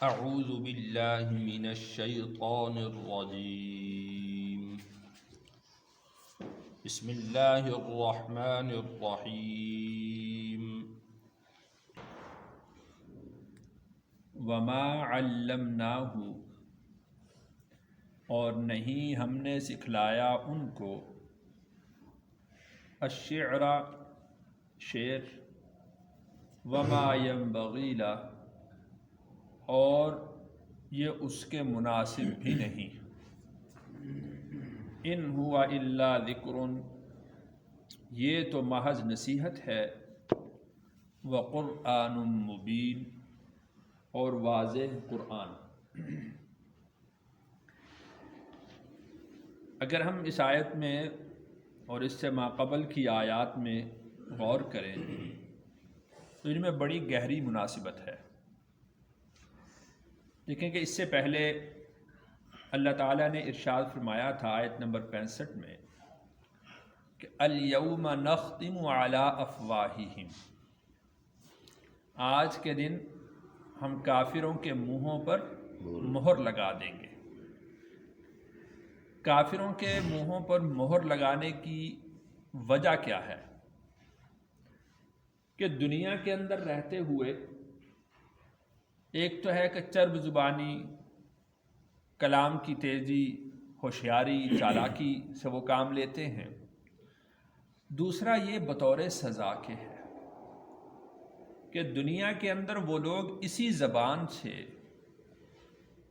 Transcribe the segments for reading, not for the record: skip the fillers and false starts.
اعوذ باللہ من الشیطان الرجیم بسم اللہ الرحمن الرحیم وما علمناہ اور نہیں ہم نے سکھلایا ان کو الشعر شعر وما ينبغی لہ اور یہ اس کے مناسب بھی نہیں ان ہوا الا ذکر یہ تو محض نصیحت ہے وقرآن مبین اور واضح قرآن۔ اگر ہم اس آیت میں اور اس سے ماقبل کی آیات میں غور کریں تو ان میں بڑی گہری مناسبت ہے۔ دیکھیں کہ اس سے پہلے اللہ تعالیٰ نے ارشاد فرمایا تھا آیت نمبر 65 میں کہ الیوم نختم علی افواہہم، آج کے دن ہم کافروں کے منہوں پر مہر لگا دیں گے۔ کافروں کے منہوں پر مہر لگانے کی وجہ کیا ہے؟ کہ دنیا کے اندر رہتے ہوئے ایک تو ہے کہ چرب زبانی، کلام کی تیزی، ہوشیاری، چالاکی سے وہ کام لیتے ہیں۔ دوسرا یہ بطور سزا کے ہے کہ دنیا کے اندر وہ لوگ اسی زبان سے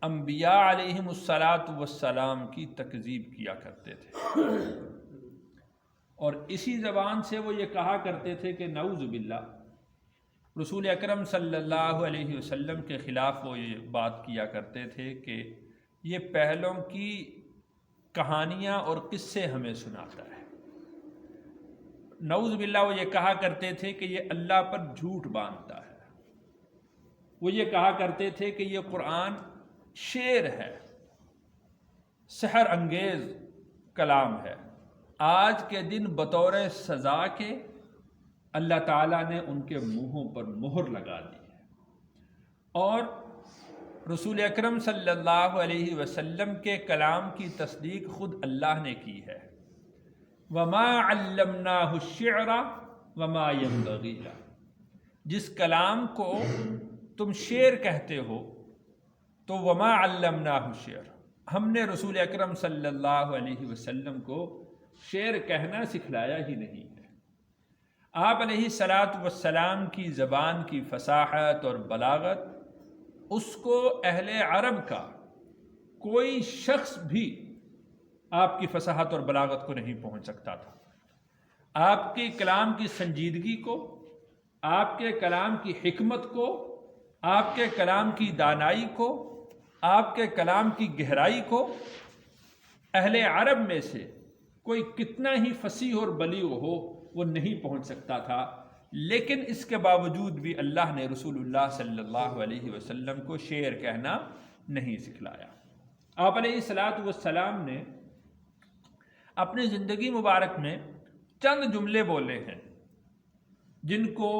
انبیاء علیہم السلام کی تکذیب کیا کرتے تھے، اور اسی زبان سے وہ یہ کہا کرتے تھے کہ نعوذ باللہ رسول اکرم صلی اللہ علیہ وسلم کے خلاف وہ یہ بات کیا کرتے تھے کہ یہ پہلوں کی کہانیاں اور قصے ہمیں سناتا ہے۔ نعوذ باللہ وہ یہ کہا کرتے تھے کہ یہ اللہ پر جھوٹ باندھتا ہے۔ وہ یہ کہا کرتے تھے کہ یہ قرآن شعر ہے، سحر انگیز کلام ہے۔ آج کے دن بطور سزا کے اللہ تعالیٰ نے ان کے منہوں پر مہر لگا دی ہے، اور رسول اکرم صلی اللہ علیہ وسلم کے کلام کی تصدیق خود اللہ نے کی ہے۔ وما علمناہ الشعر وما ينبغی لہ، جس کلام کو تم شعر کہتے ہو تو وما علمناہ الشعر، ہم نے رسول اکرم صلی اللہ علیہ وسلم کو شعر کہنا سکھلایا ہی نہیں ہے۔ آپ علیہ السلام کی زبان کی فصاحت اور بلاغت، اس کو اہل عرب کا کوئی شخص بھی آپ کی فصاحت اور بلاغت کو نہیں پہنچ سکتا تھا۔ آپ کے کلام کی سنجیدگی کو، آپ کے کلام کی حکمت کو، آپ کے کلام کی دانائی کو، آپ کے کلام کی گہرائی کو اہل عرب میں سے کوئی کتنا ہی فصیح اور بلیغ ہو وہ نہیں پہنچ سکتا تھا۔ لیکن اس کے باوجود بھی اللہ نے رسول اللہ صلی اللہ علیہ وسلم کو شعر کہنا نہیں سکھلایا۔ آپ علیہ السلام نے اپنی زندگی مبارک میں چند جملے بولے ہیں جن کو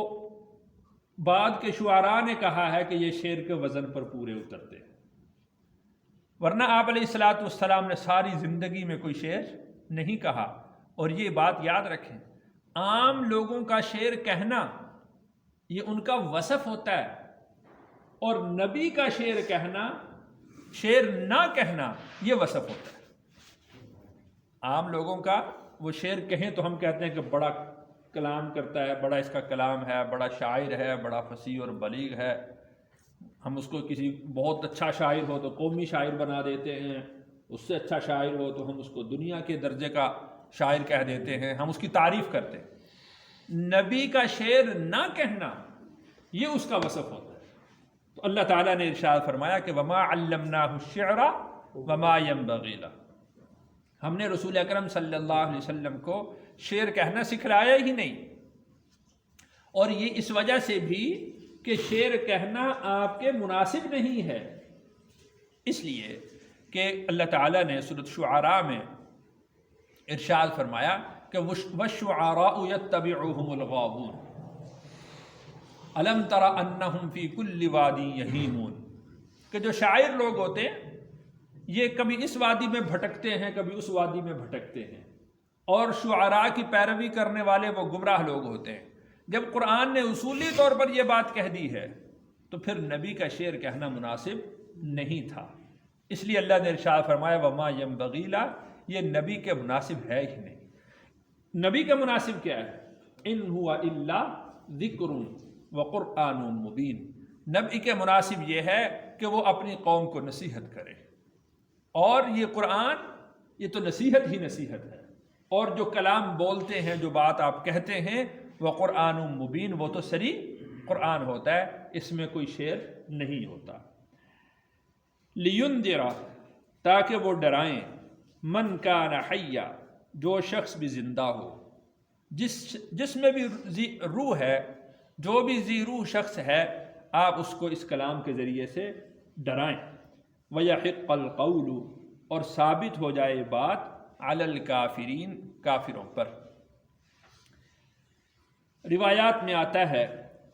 بعد کے شعراء نے کہا ہے کہ یہ شعر کے وزن پر پورے اترتے ہیں، ورنہ آپ علیہ السلام نے ساری زندگی میں کوئی شعر نہیں کہا۔ اور یہ بات یاد رکھیں، عام لوگوں کا شعر کہنا یہ ان کا وصف ہوتا ہے، اور نبی کا شعر کہنا، شعر نہ کہنا، یہ وصف ہوتا ہے۔ عام لوگوں کا وہ شعر کہیں تو ہم کہتے ہیں کہ بڑا کلام کرتا ہے، بڑا اس کا کلام ہے، بڑا شاعر ہے، بڑا فصیح اور بلیغ ہے۔ ہم اس کو کسی بہت اچھا شاعر ہو تو قومی شاعر بنا دیتے ہیں، اس سے اچھا شاعر ہو تو ہم اس کو دنیا کے درجے کا شاعر کہہ دیتے ہیں، ہم اس کی تعریف کرتے ہیں۔ نبی کا شعر نہ کہنا یہ اس کا وصف ہوتا ہے۔ تو اللہ تعالیٰ نے ارشاد فرمایا کہ وما علمناہ الشعر وما ينبغی لہ، ہم نے رسول اکرم صلی اللہ علیہ وسلم کو شعر کہنا سکھلایا ہی نہیں۔ اور یہ اس وجہ سے بھی کہ شعر کہنا آپ کے مناسب نہیں ہے، اس لیے کہ اللہ تعالیٰ نے سورۃ شعراء میں ارشاد فرمایا کہ وَالشُّعَرَاءُ يَتَّبِعُهُمُ الْغَاوُونَ أَلَمْ تَرَ أَنَّهُمْ فِي كُلِّ وَادٍ يَهِيمُونَ، کہ جو شاعر لوگ ہوتے ہیں یہ کبھی اس وادی میں بھٹکتے ہیں، کبھی اس وادی میں بھٹکتے ہیں، اور شعراء کی پیروی کرنے والے وہ گمراہ لوگ ہوتے ہیں۔ جب قرآن نے اصولی طور پر یہ بات کہہ دی ہے تو پھر نبی کا شعر کہنا مناسب نہیں تھا، اس لیے اللہ نے ارشاد فرمایا وما ينبغي له، یہ نبی کے مناسب ہے ہی نہیں۔ نبی کا مناسب کیا ہے؟ ان هو الا ذکر وقرآن مبین، نبی کے مناسب یہ ہے کہ وہ اپنی قوم کو نصیحت کرے، اور یہ قرآن یہ تو نصیحت ہی نصیحت ہے، اور جو کلام بولتے ہیں، جو بات آپ کہتے ہیں، وہ قرآن مبین، وہ تو صریح قرآن ہوتا ہے، اس میں کوئی شعر نہیں ہوتا۔ لینذر، تاکہ وہ ڈرائیں، من کان حیا، جو شخص بھی زندہ ہو، جس میں بھی روح ہے، جو بھی ذی روح شخص ہے، آپ اس کو اس کلام کے ذریعے سے ڈرائیں۔ وَيَحِقَّ الْقَوْلُ، اور ثابت ہو جائے بات، عَلَى الْكَافِرِينَ، کافروں پر۔ روایات میں آتا ہے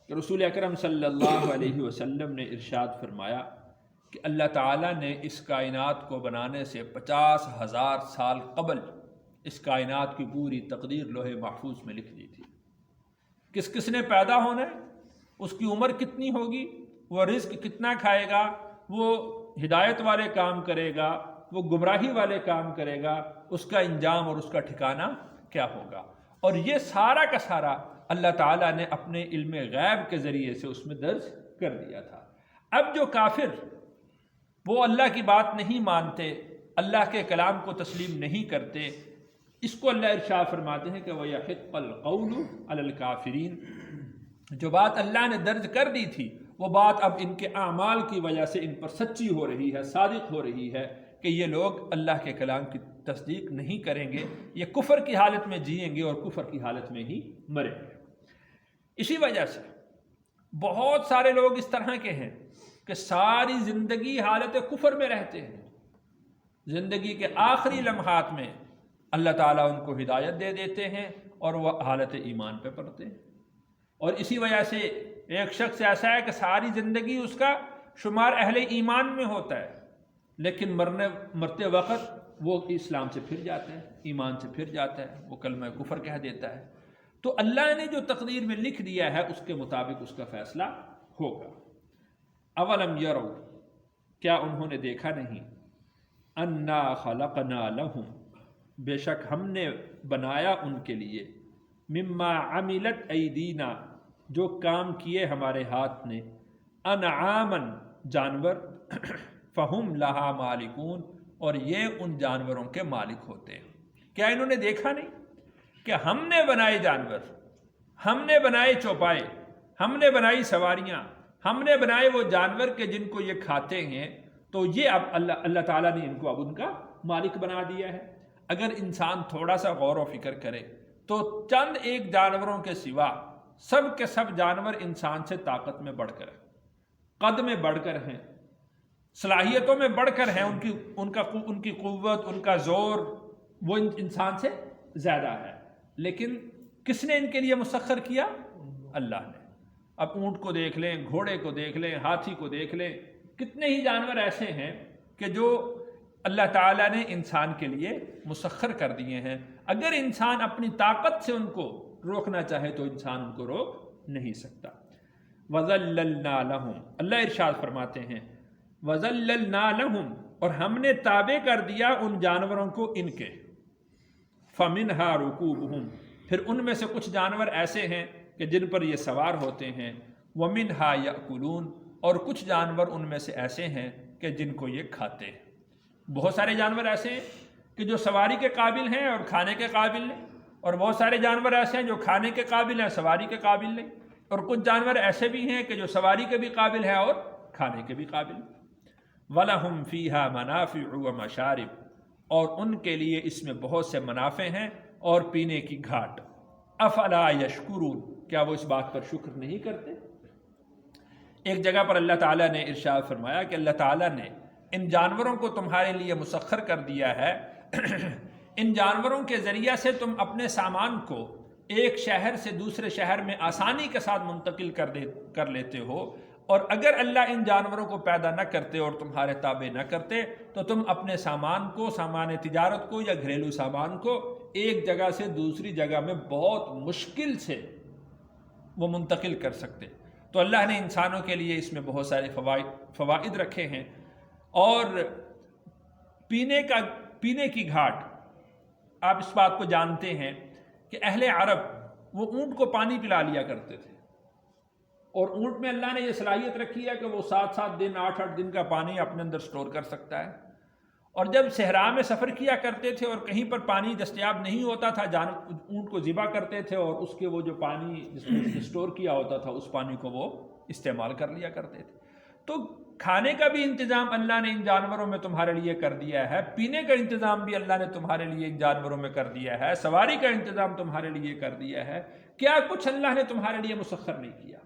کہ رسول اکرم صلی اللہ علیہ وسلم نے ارشاد فرمایا کہ اللہ تعالیٰ نے اس کائنات کو بنانے سے 50,000 سال قبل اس کائنات کی پوری تقدیر لوح محفوظ میں لکھ دی تھی۔ کس کس نے پیدا ہونا ہے، اس کی عمر کتنی ہوگی، وہ رزق کتنا کھائے گا، وہ ہدایت والے کام کرے گا، وہ گمراہی والے کام کرے گا، اس کا انجام اور اس کا ٹھکانہ کیا ہوگا، اور یہ سارا کا سارا اللہ تعالیٰ نے اپنے علم غیب کے ذریعے سے اس میں درج کر دیا تھا۔ اب جو کافر وہ اللہ کی بات نہیں مانتے، اللہ کے کلام کو تسلیم نہیں کرتے، اس کو اللہ ارشاد فرماتے ہیں کہ وَيَحِقَّ الْقَوْلُ عَلَى الْكَافِرِينَ، جو بات اللہ نے درج کر دی تھی وہ بات اب ان کے اعمال کی وجہ سے ان پر سچی ہو رہی ہے، صادق ہو رہی ہے کہ یہ لوگ اللہ کے کلام کی تصدیق نہیں کریں گے، یہ کفر کی حالت میں جئیں گے اور کفر کی حالت میں ہی مریں گے۔ اسی وجہ سے بہت سارے لوگ اس طرح کے ہیں کہ ساری زندگی حالت کفر میں رہتے ہیں، زندگی کے آخری لمحات میں اللہ تعالیٰ ان کو ہدایت دے دیتے ہیں اور وہ حالت ایمان پہ پڑتے ہیں۔ اور اسی وجہ سے ایک شخص ایسا ہے کہ ساری زندگی اس کا شمار اہل ایمان میں ہوتا ہے، لیکن مرتے وقت وہ اسلام سے پھر جاتا ہے، ایمان سے پھر جاتا ہے، وہ کلمہ کفر کہہ دیتا ہے۔ تو اللہ نے جو تقدیر میں لکھ دیا ہے اس کے مطابق اس کا فیصلہ ہوگا۔ اولم یروا، کیا انہوں نے دیکھا نہیں، انا خلقنا لہم، بے شک ہم نے بنایا ان کے لیے، مما عملت ایدینا، جو کام کیے ہمارے ہاتھ نے، انعامن، جانور، فہم لہا مالکون، اور یہ ان جانوروں کے مالک ہوتے ہیں۔ کیا انہوں نے دیکھا نہیں کہ ہم نے بنائے جانور، ہم نے بنائے چوپائے، ہم نے بنائی سواریاں، ہم نے بنائے وہ جانور کہ جن کو یہ کھاتے ہیں، تو یہ اب اللہ تعالیٰ نے ان کو اب ان کا مالک بنا دیا ہے۔ اگر انسان تھوڑا سا غور و فکر کرے تو چند ایک جانوروں کے سوا سب کے سب جانور انسان سے طاقت میں بڑھ کر ہیں، قد میں بڑھ کر ہیں، صلاحیتوں میں بڑھ کر ہیں، ان کی قوت، ان کا زور وہ انسان سے زیادہ ہے، لیکن کس نے ان کے لیے مسخر کیا؟ اللہ نے۔ اب اونٹ کو دیکھ لیں، گھوڑے کو دیکھ لیں، ہاتھی کو دیکھ لیں، کتنے ہی جانور ایسے ہیں کہ جو اللہ تعالیٰ نے انسان کے لیے مسخر کر دیے ہیں۔ اگر انسان اپنی طاقت سے ان کو روکنا چاہے تو انسان ان کو روک نہیں سکتا۔ وَذَلَّلْنَا لَهُمْ، اللہ ارشاد فرماتے ہیں وَذَلَّلْنَا لَهُمْ، اور ہم نے تابع کر دیا ان جانوروں کو ان کے، فَمِنْهَا رُكُوبُهُمْ، پھر ان میں سے کچھ جانور ایسے ہیں کہ جن پر یہ سوار ہوتے ہیں، وَمِنْهَا يَأْكُلُونَ، اور کچھ جانور ان میں سے ایسے ہیں کہ جن کو یہ کھاتے ہیں۔ بہت سارے جانور ایسے ہیں کہ جو سواری کے قابل ہیں اور کھانے کے قابل نہیں، اور بہت سارے جانور ایسے ہیں جو کھانے کے قابل ہیں، سواری کے قابل نہیں، اور کچھ جانور ایسے بھی ہیں کہ جو سواری کے بھی قابل ہیں اور کھانے کے بھی قابل ہیں۔ وَلَهُمْ فِيهَا مَنَافِعُ وَمَشَارِبُ، اور ان کے لیے اس میں بہت سے منافع ہیں اور پینے کی گھاٹ۔ افلا یشکرون، کیا وہ اس بات پر شکر نہیں کرتے؟ ایک جگہ پر اللہ تعالیٰ نے ارشاد فرمایا کہ اللہ تعالیٰ نے ان جانوروں کو تمہارے لیے مسخر کر دیا ہے، ان جانوروں کے ذریعہ سے تم اپنے سامان کو ایک شہر سے دوسرے شہر میں آسانی کے ساتھ منتقل کر لیتے ہو، اور اگر اللہ ان جانوروں کو پیدا نہ کرتے اور تمہارے تابع نہ کرتے تو تم اپنے سامان تجارت کو یا گھریلو سامان کو ایک جگہ سے دوسری جگہ میں بہت مشکل سے وہ منتقل کر سکتے. تو اللہ نے انسانوں کے لیے اس میں بہت سارے فوائد رکھے ہیں. اور پینے کی گھاٹ، آپ اس بات کو جانتے ہیں کہ اہل عرب وہ اونٹ کو پانی پلا لیا کرتے تھے، اور اونٹ میں اللہ نے یہ صلاحیت رکھی ہے کہ وہ 7 دن 8 دن کا پانی اپنے اندر سٹور کر سکتا ہے. اور جب صحرا میں سفر کیا کرتے تھے اور کہیں پر پانی دستیاب نہیں ہوتا تھا، اونٹ کو ذبح کرتے تھے اور اس کے وہ جو پانی جس میں سٹور کیا ہوتا تھا اس پانی کو وہ استعمال کر لیا کرتے تھے. تو کھانے کا بھی انتظام اللہ نے ان جانوروں میں تمہارے لیے کر دیا ہے، پینے کا انتظام بھی اللہ نے تمہارے لیے ان جانوروں میں کر دیا ہے، سواری کا انتظام تمہارے لیے کر دیا ہے. کیا کچھ اللہ نے تمہارے لیے مسخر نہیں کیا؟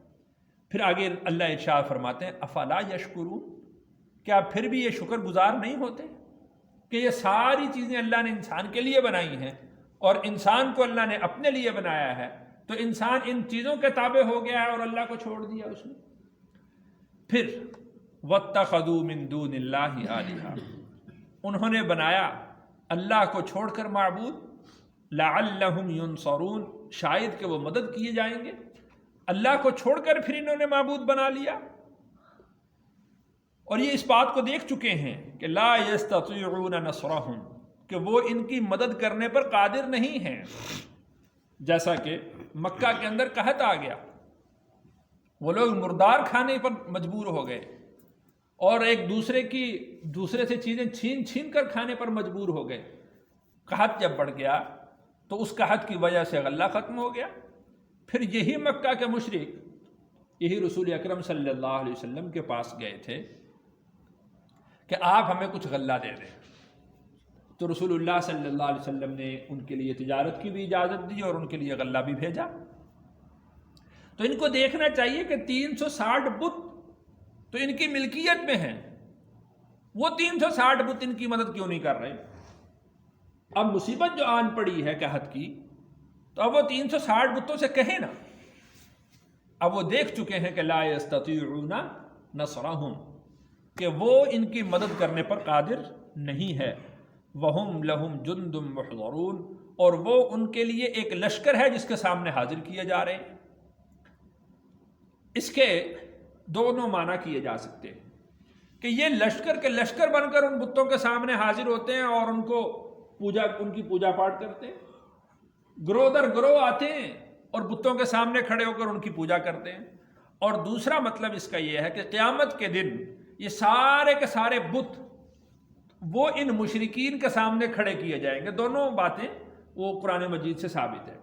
پھر آگے اللہ ارشاد فرماتے ہیں افلا یشکرون، کیا پھر بھی یہ شکر گزار نہیں ہوتے کہ یہ ساری چیزیں اللہ نے انسان کے لیے بنائی ہیں اور انسان کو اللہ نے اپنے لیے بنایا ہے، تو انسان ان چیزوں کے تابع ہو گیا ہے اور اللہ کو چھوڑ دیا اس نے. پھر وَاتَّخَذُوا مِن دُونِ اللَّهِ آلِهَةً، انہوں نے بنایا اللہ کو چھوڑ کر معبود، لَعَلَّهُمْ يُنصَرُونَ، شاید کہ وہ مدد کیے جائیں گے. اللہ کو چھوڑ کر پھر انہوں نے معبود بنا لیا، اور یہ اس بات کو دیکھ چکے ہیں کہ لا يستطيعون نصرهم، کہ وہ ان کی مدد کرنے پر قادر نہیں ہیں. جیسا کہ مکہ کے اندر قحط آ گیا، وہ لوگ مردار کھانے پر مجبور ہو گئے اور ایک دوسرے سے چیزیں چھین کر کھانے پر مجبور ہو گئے. قحط جب بڑھ گیا تو اس قحط کی وجہ سے غلہ ختم ہو گیا. پھر یہی مکہ کے مشرک یہی رسول اکرم صلی اللہ علیہ وسلم کے پاس گئے تھے کہ آپ ہمیں کچھ غلہ دے دیں. تو رسول اللہ صلی اللہ علیہ وسلم نے ان کے لیے تجارت کی بھی اجازت دی اور ان کے لیے غلہ بھی بھیجا. تو ان کو دیکھنا چاہیے کہ 360 بت تو ان کی ملکیت میں ہیں، وہ 360 بت ان کی مدد کیوں نہیں کر رہے؟ اب مصیبت جو آن پڑی ہے قحط کی، تو اب وہ 360 بتوں سے کہیں نا. اب وہ دیکھ چکے ہیں کہ لا یستطیعون نصرہم، کہ وہ ان کی مدد کرنے پر قادر نہیں ہے. وہم لہم جند محضرون، اور وہ ان کے لیے ایک لشکر ہے جس کے سامنے حاضر کیے جا رہے ہیں. اس کے دونوں معنی کیے جا سکتے ہیں کہ یہ لشکر کے لشکر بن کر ان بتوں کے سامنے حاضر ہوتے ہیں اور ان کی پوجا پاٹ کرتے ہیں. گروہ در گروہ آتے ہیں اور بتوں کے سامنے کھڑے ہو کر ان کی پوجا کرتے ہیں. اور دوسرا مطلب اس کا یہ ہے کہ قیامت کے دن یہ سارے کے سارے بت وہ ان مشرکین کے سامنے کھڑے کیے جائیں گے. دونوں باتیں وہ قرآن مجید سے ثابت ہے.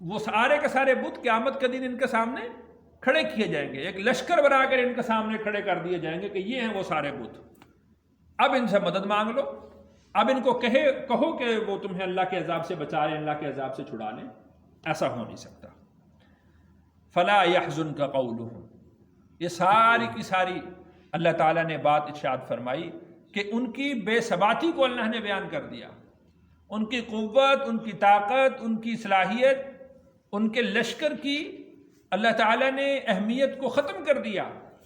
وہ سارے کے سارے بت قیامت کے دن ان کے سامنے کھڑے کیے جائیں گے، ایک لشکر بنا کر ان کے سامنے کھڑے کر دیے جائیں گے کہ یہ ہیں وہ سارے بت، اب ان سے مدد مانگ لو، اب ان کو کہو کہ وہ تمہیں اللہ کے عذاب سے بچا لیں، اللہ کے عذاب سے چھڑا لیں. ایسا ہو نہیں سکتا. فلا يحزنك قولهم، یہ ساری کی ساری اللہ تعالیٰ نے بات ارشاد فرمائی کہ ان کی بے ثباتی کو اللہ نے بیان کر دیا. ان کی قوت، ان کی طاقت، ان کی صلاحیت، ان کے لشکر کی اللہ تعالیٰ نے اہمیت کو ختم کر دیا.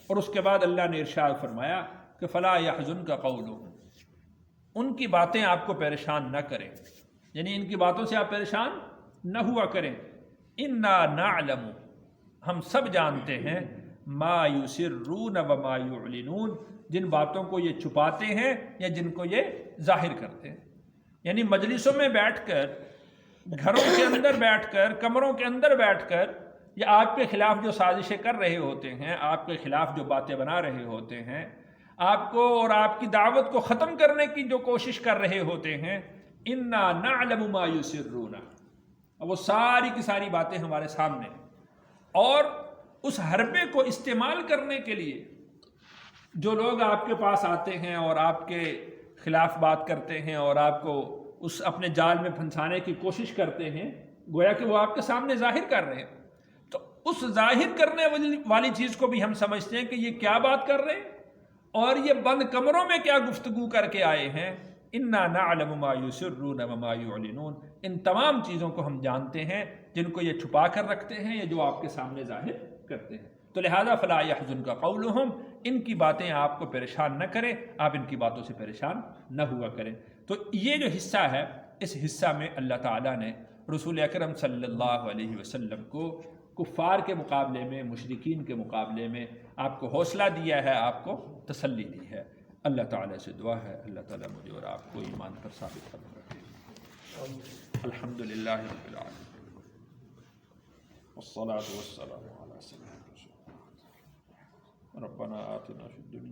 اور اس کے بعد اللہ نے ارشاد فرمایا کہ فلا يحزنك قولهم، ان کی باتیں آپ کو پریشان نہ کریں، یعنی ان کی باتوں سے آپ پریشان نہ ہوا کریں. انا نعلم، ہم سب جانتے ہیں، ما یسرون وما یعلنون، جن باتوں کو یہ چھپاتے ہیں یا جن کو یہ ظاہر کرتے ہیں. یعنی مجلسوں میں بیٹھ کر، گھروں کے اندر بیٹھ کر، کمروں کے اندر بیٹھ کر، یا آپ کے خلاف جو سازشیں کر رہے ہوتے ہیں، آپ کے خلاف جو باتیں بنا رہے ہوتے ہیں، آپ کو اور آپ کی دعوت کو ختم کرنے کی جو کوشش کر رہے ہوتے ہیں، انا نعلم ما یسرون، وہ ساری کی ساری باتیں ہمارے سامنے. اور اس حربے کو استعمال کرنے کے لیے جو لوگ آپ کے پاس آتے ہیں اور آپ کے خلاف بات کرتے ہیں اور آپ کو اس اپنے جال میں پھنسانے کی کوشش کرتے ہیں، گویا کہ وہ آپ کے سامنے ظاہر کر رہے ہیں. تو اس ظاہر کرنے والی چیز کو بھی ہم سمجھتے ہیں کہ یہ کیا بات کر رہے ہیں اور یہ بند کمروں میں کیا گفتگو کر کے آئے ہیں. انا نعلم ما یسرون وما یعلنون، ان تمام چیزوں کو ہم جانتے ہیں جن کو یہ چھپا کر رکھتے ہیں یا جو آپ کے سامنے ظاہر کرتے ہیں. تو لہذا فلا يحزنک قولہم، ان کی باتیں آپ کو پریشان نہ کریں، آپ ان کی باتوں سے پریشان نہ ہوا کریں۔ تو یہ جو حصہ ہے، اس حصہ میں اللہ تعالیٰ نے رسول اکرم صلی اللہ علیہ وسلم کو کفار کے مقابلے میں، مشرکین کے مقابلے میں آپ کو حوصلہ دیا ہے، آپ کو تسلی دی ہے۔ اللہ تعالیٰ سے دعا ہے اللہ تعالیٰ مجھے اور آپ کو ایمان پر ثابت قدم رکھے۔ الحمدللہ رب العالمین والصلاة والسلام علی سیدنا رسول اللہ۔ ربنا آتنا فی الدنیا